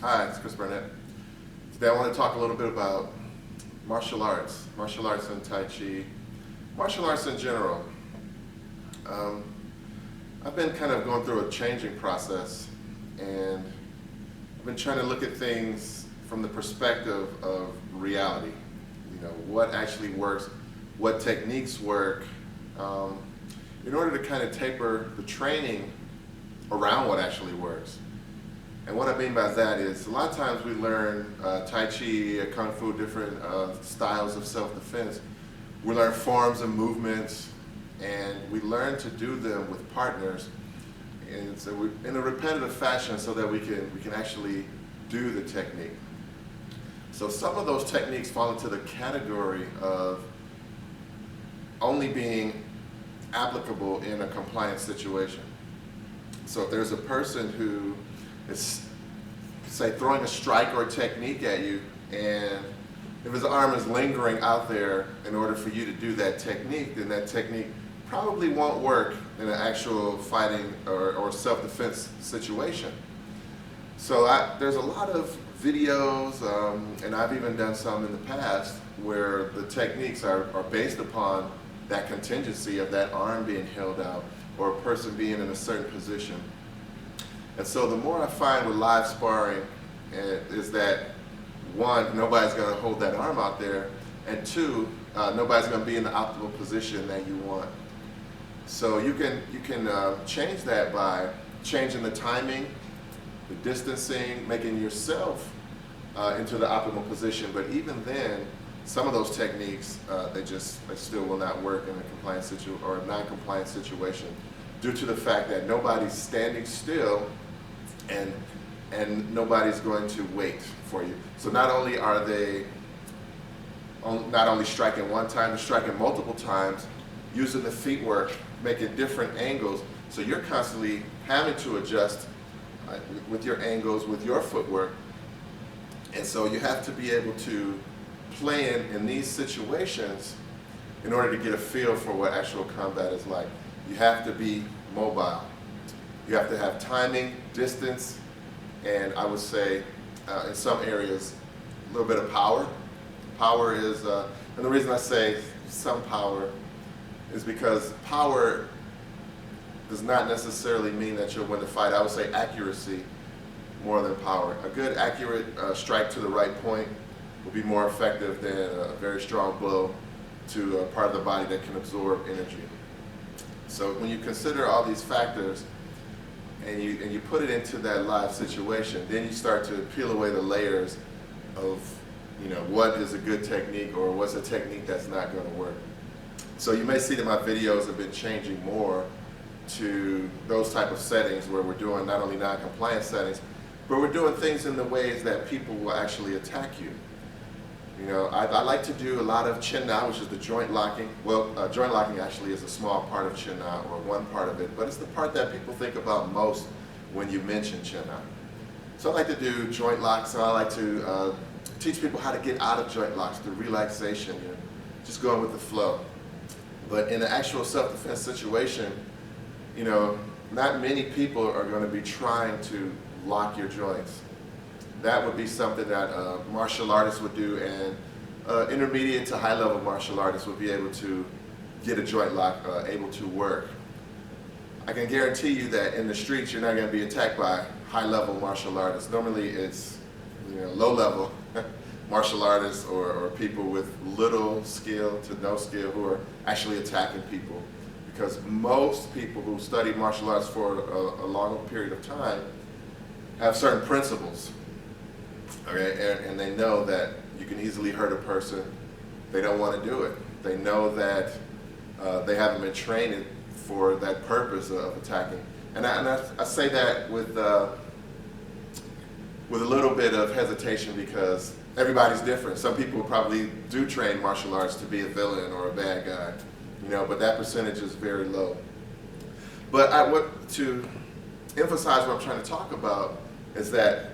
Hi, it's Chris Burnett. Today I want to talk a little bit about martial arts and Tai Chi, martial arts in general. I've been kind of going through a changing process, and I've been trying to look at things from the perspective of reality. You know, what actually works, what techniques work, in order to kind of taper the training around what actually works. And what I mean by that is, a lot of times we learn Tai Chi, Kung Fu, different styles of self-defense. We learn forms and movements, and we learn to do them with partners, and so in a repetitive fashion, so that we can actually do the technique. So some of those techniques fall into the category of only being applicable in a compliance situation. So if there's a person who is, say, throwing a strike or a technique at you, and if his arm is lingering out there in order for you to do that technique, then that technique probably won't work in an actual fighting or self-defense situation. So there's a lot of videos, and I've even done some in the past, where the techniques are based upon that contingency of that arm being held out or a person being in a certain position. And so the more I find with live sparring is that, one, nobody's going to hold that arm out there, and two, nobody's going to be in the optimal position that you want. So you can change that by changing the timing, the distancing, making yourself into the optimal position. But even then, some of those techniques, they still will not work in a compliant or a non-compliant situation, due to the fact that nobody's standing still and nobody's going to wait for you. So not only are they not only striking one time, they're striking multiple times, using the feet work, making different angles. So you're constantly having to adjust with your angles, with your footwork. And so you have to be able to play in these situations in order to get a feel for what actual combat is like. You have to be mobile. You have to have timing, distance, and I would say in some areas a little bit of power. Power is, and the reason I say some power is because power does not necessarily mean that you'll win the fight. I would say accuracy more than power. A good accurate strike to the right point will be more effective than a very strong blow to a part of the body that can absorb energy. So when you consider all these factors and you put it into that live situation, then you start to peel away the layers of, you know, what is a good technique or what's a technique that's not going to work. So you may see that my videos have been changing more to those type of settings where we're doing not only non-compliant settings, but we're doing things in the ways that people will actually attack you. You know, I like to do a lot of chin na, which is the joint locking. Well, joint locking actually is a small part of chin na, or one part of it, but it's the part that people think about most when you mention chin na. So I like to do joint locks, and I like to teach people how to get out of joint locks through relaxation, you know, just going with the flow. But in an actual self-defense situation, you know, not many people are going to be trying to lock your joints. That would be something that martial artists would do, and intermediate to high-level martial artists would be able to get a joint lock able to work. I can guarantee you that in the streets you're not going to be attacked by high-level martial artists. Normally it's, you know, low-level martial artists or people with little skill to no skill who are actually attacking people. Because most people who study martial arts for a long period of time have certain principles. Okay, and they know that you can easily hurt a person. They don't want to do it. They know that they haven't been trained for that purpose of attacking. And I say that with a little bit of hesitation, because everybody's different. Some people probably do train martial arts to be a villain or a bad guy, you know, but that percentage is very low. But I want to emphasize what I'm trying to talk about is that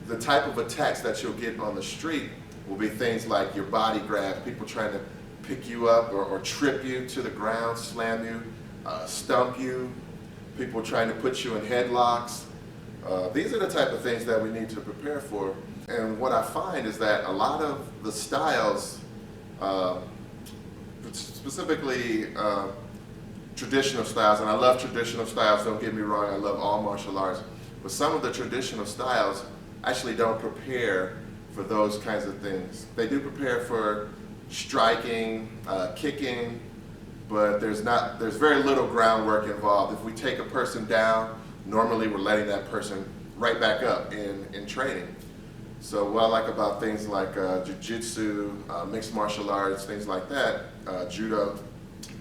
the type of attacks that you'll get on the street will be things like your body grab, people trying to pick you up or trip you to the ground, slam you, stump you, people trying to put you in headlocks, These are the type of things that we need to prepare for. And what I find is that a lot of the styles, specifically traditional styles, and I love traditional styles, don't get me wrong, I love all martial arts, but some of the traditional styles actually don't prepare for those kinds of things. They do prepare for striking, kicking, but there's very little groundwork involved. If we take a person down, normally we're letting that person right back up in training. So what I like about things like jiu-jitsu, mixed martial arts, things like that, judo,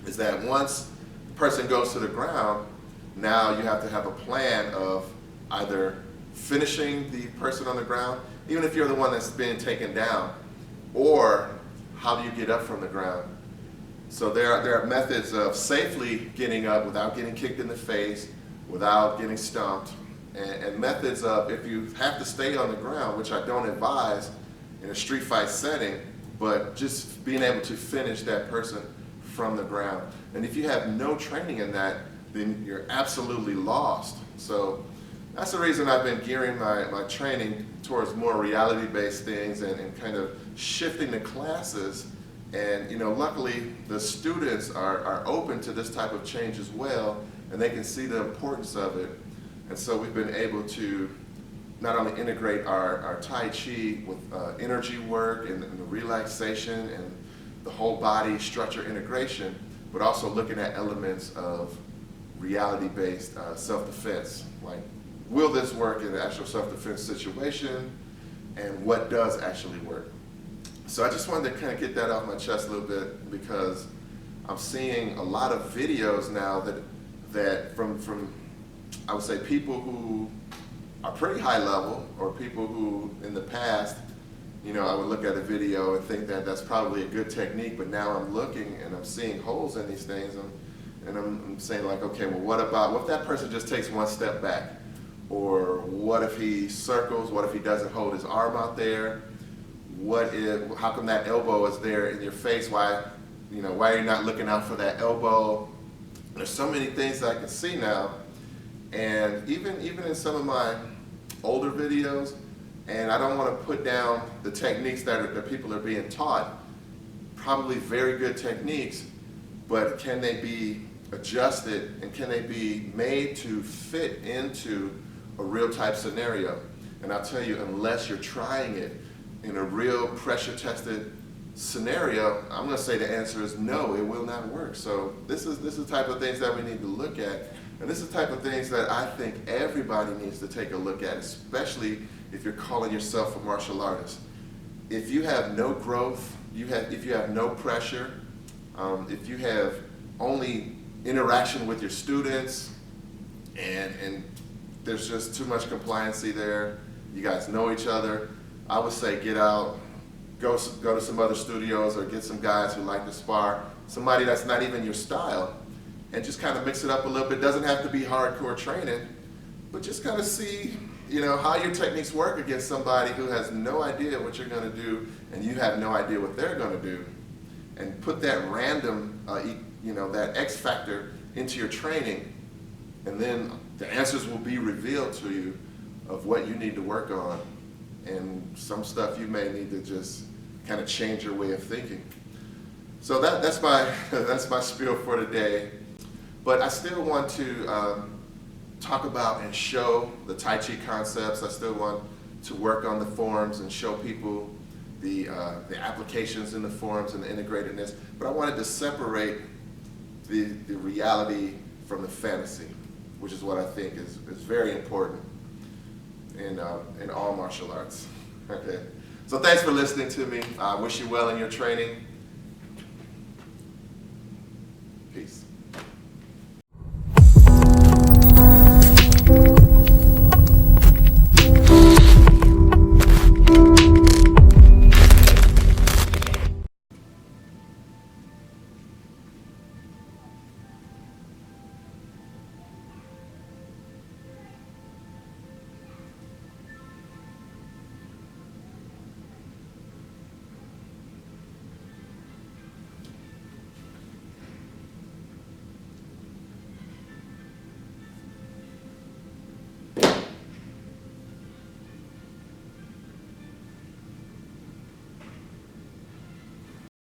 is that once the person goes to the ground, now you have to have a plan of either finishing the person on the ground, even if you're the one that's being taken down, or how do you get up from the ground? So there are methods of safely getting up without getting kicked in the face, without getting stomped, and methods of if you have to stay on the ground, which I don't advise in a street fight setting, but just being able to finish that person from the ground. And if you have no training in that, then you're absolutely lost. So that's the reason I've been gearing my training towards more reality-based things and kind of shifting the classes. And luckily the students are open to this type of change as well, and they can see the importance of it. And so we've been able to not only integrate our Tai Chi with energy work and the relaxation and the whole body structure integration, but also looking at elements of reality-based self-defense, like will this work in an actual self-defense situation, and what does actually work. So I just wanted to kind of get that off my chest a little bit, because I'm seeing a lot of videos now that from I would say people who are pretty high level, or people who in the past, I would look at a video and think that that's probably a good technique, but now I'm looking and I'm seeing holes in these things, and I'm saying like, okay, well what if that person just takes one step back? Or what if he circles? What if he doesn't hold his arm out there? How come that elbow is there in your face? Why are you not looking out for that elbow? There's so many things that I can see now. And even in some of my older videos, and I don't want to put down the techniques that people are being taught, probably very good techniques, but can they be adjusted and can they be made to fit into a real type scenario? And I'll tell you, unless you're trying it in a real pressure tested scenario, I'm going to say the answer is no, it will not work. So this is the type of things that we need to look at, and this is the type of things that I think everybody needs to take a look at, especially if you're calling yourself a martial artist. If you have no growth, if you have no pressure, if you have only interaction with your students, and there's just too much compliancy there, you guys know each other, I would say get out, go to some other studios, or get some guys who like to spar, somebody that's not even your style, and just kind of mix it up a little bit. Doesn't have to be hardcore training, but just kind of see how your techniques work against somebody who has no idea what you're going to do, and you have no idea what they're going to do, and put that random, that X factor into your training, and then the answers will be revealed to you of what you need to work on, and some stuff you may need to just kind of change your way of thinking. So that's my spiel for today. But I still want to talk about and show the Tai Chi concepts. I still want to work on the forms and show people the applications in the forms and the integratedness. But I wanted to separate the reality from the fantasy, which is what I think is very important in all martial arts. Okay. So thanks for listening to me. I wish you well in your training.